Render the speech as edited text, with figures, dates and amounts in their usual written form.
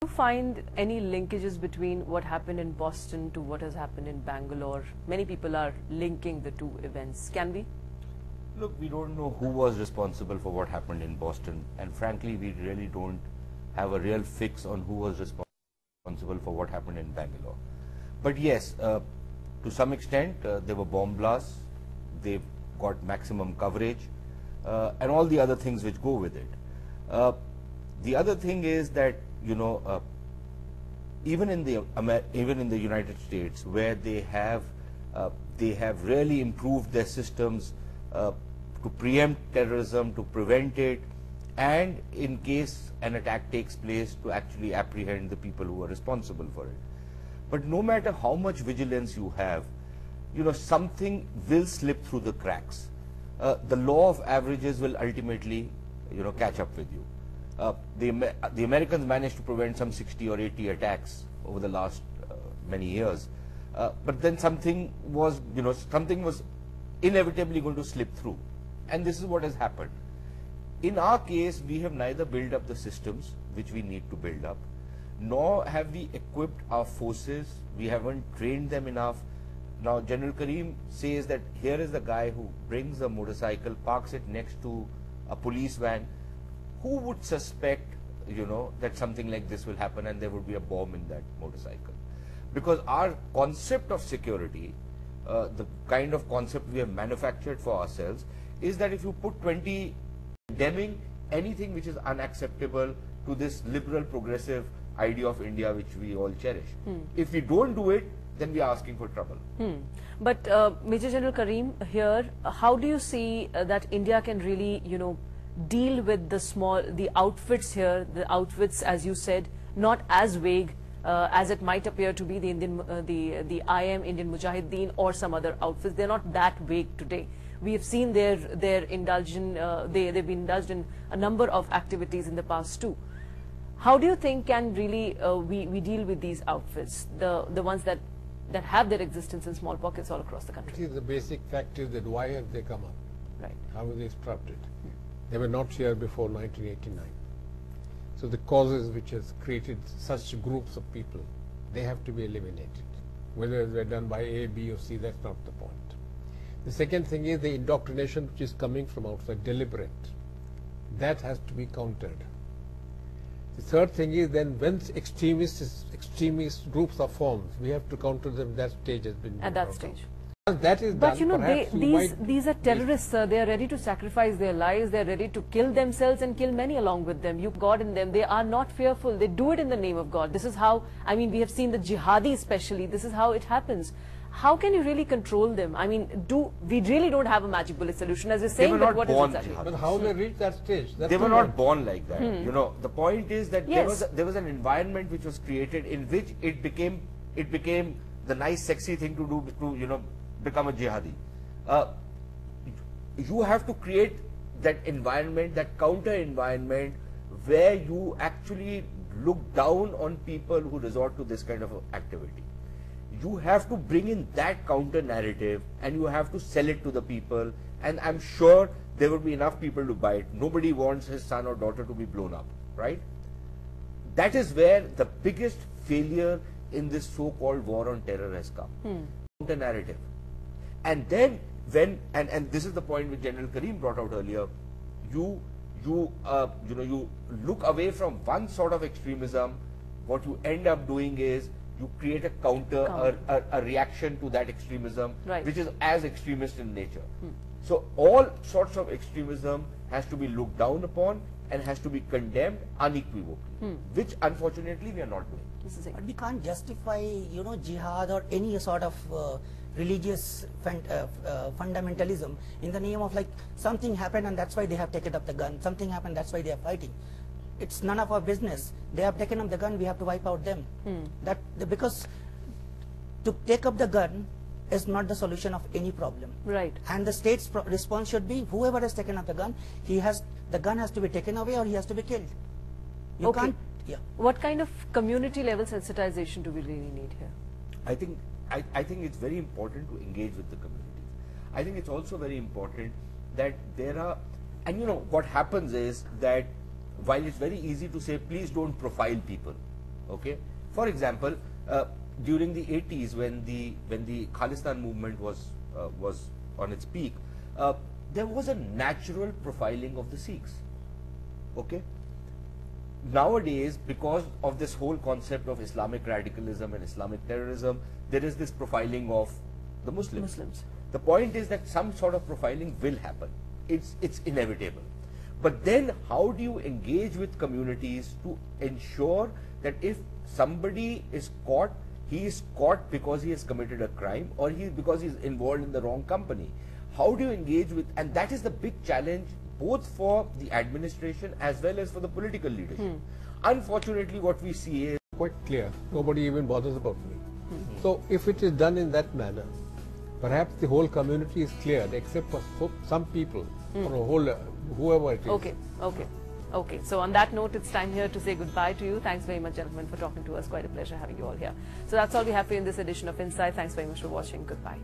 Do you find any linkages between what happened in Boston to what has happened in Bangalore? Many people are linking the two events. Can we? Look, we don't know who was responsible for what happened in Boston, and frankly, we really don't have a real fix on who was responsible for what happened in Bangalore. But yes, to some extent, there were bomb blasts, they got maximum coverage, and all the other things which go with it. The other thing is that, you know, even in the United States, where they have really improved their systems to preempt terrorism, to prevent it, and in case an attack takes place, to actually apprehend the people who are responsible for it. But no matter how much vigilance you have, you know, something will slip through the cracks. The law of averages will ultimately, you know, catch up with you. The Americans managed to prevent some 60 or 80 attacks over the last many years, but then something was inevitably going to slip through, and this is what has happened. In our case, we have neither built up the systems which we need to build up, nor have we equipped our forces. We haven't trained them enough. Now, General Karim says that here is the guy who brings a motorcycle, parks it next to a police van. Who would suspect, you know, that something like this will happen and there would be a bomb in that motorcycle? Because our concept of security, the kind of concept we have manufactured for ourselves, is that if you put 20 condemning anything which is unacceptable to this liberal progressive idea of India which we all cherish. If we don't do it, then we are asking for trouble. But Major General Karim, here, how do you see that India can really, you know, deal with the outfits here, the outfits, as you said, not as vague as it might appear to be, the IM, Indian Mujahideen, or some other outfits. They're not that vague today. We have seen they've been indulged in a number of activities in the past too. How do you think can really we deal with these outfits, the ones that have their existence in small pockets all across the country? See, the basic fact is that why have they come up? Right. How were they disrupted? They were not here before 1989. So the causes which has created such groups of people, they have to be eliminated. Whether they're done by A, B or C, that's not the point. The second thing is the indoctrination which is coming from outside, deliberate. That has to be countered. The third thing is then when extremist groups are formed, we have to counter them. That stage has been at that stage. That is but done, you know, these are terrorists, sir. They are ready to sacrifice their lives. They are ready to kill themselves and kill many along with them. You've God in them. They are not fearful. They do it in the name of God. This is how, I mean, we have seen the jihadi especially. This is how it happens. How can you really control them? I mean, we really don't have a magic bullet solution, as you're saying, but what is exactly? But how they reach that stage? They were not born like that. You know, the point is that there was an environment which was created in which it became the nice, sexy thing to do to, you know, become a jihadi. You have to create that environment, that counter environment, where you actually look down on people who resort to this kind of activity. You have to bring in that counter narrative and you have to sell it to the people, and I'm sure there will be enough people to buy it. Nobody wants his son or daughter to be blown up, right? That is where the biggest failure in this so-called war on terror has come. Counter narrative. And then when, and this is the point which General Karim brought out earlier, you look away from one sort of extremism. What you end up doing is you create a counter, a reaction to that extremism, which is as extremist in nature. So all sorts of extremism has to be looked down upon and has to be condemned unequivocally, which unfortunately we are not doing. But we can't justify, you know, jihad or any sort of religious fundamentalism in the name of like something happened and that's why they have taken up the gun, something happened, that's why they are fighting. It's none of our business. They have taken up the gun, we have to wipe out them. Because to take up the gun is not the solution of any problem. Right. And the state's response should be, whoever has taken up the gun, the gun has to be taken away or he has to be killed. You can't. Yeah. What kind of community level sensitization do we really need here? I think it's very important to engage with the communities. I think it's also very important that there are, and you know, what happens is that while it's very easy to say, please don't profile people, Okay, for example, during the 80s, when the Khalistan movement was on its peak, there was a natural profiling of the Sikhs. Okay. Nowadays, because of this whole concept of Islamic radicalism and Islamic terrorism, there is this profiling of the Muslims. The point is that some sort of profiling will happen. It's inevitable. But then how do you engage with communities to ensure that if somebody is caught, he is caught because he has committed a crime, or because he is involved in the wrong company? How do you engage with, and that is the big challenge both for the administration as well as for the political leadership. Unfortunately, what we see is quite clear. Nobody even bothers about me. So if it is done in that manner, perhaps the whole community is cleared, except for some people, or a whole, whoever it is. Okay. So on that note, it's time here to say goodbye to you. Thanks very much, gentlemen, for talking to us. Quite a pleasure having you all here. So that's all we have for you in this edition of Insight. Thanks very much for watching. Goodbye.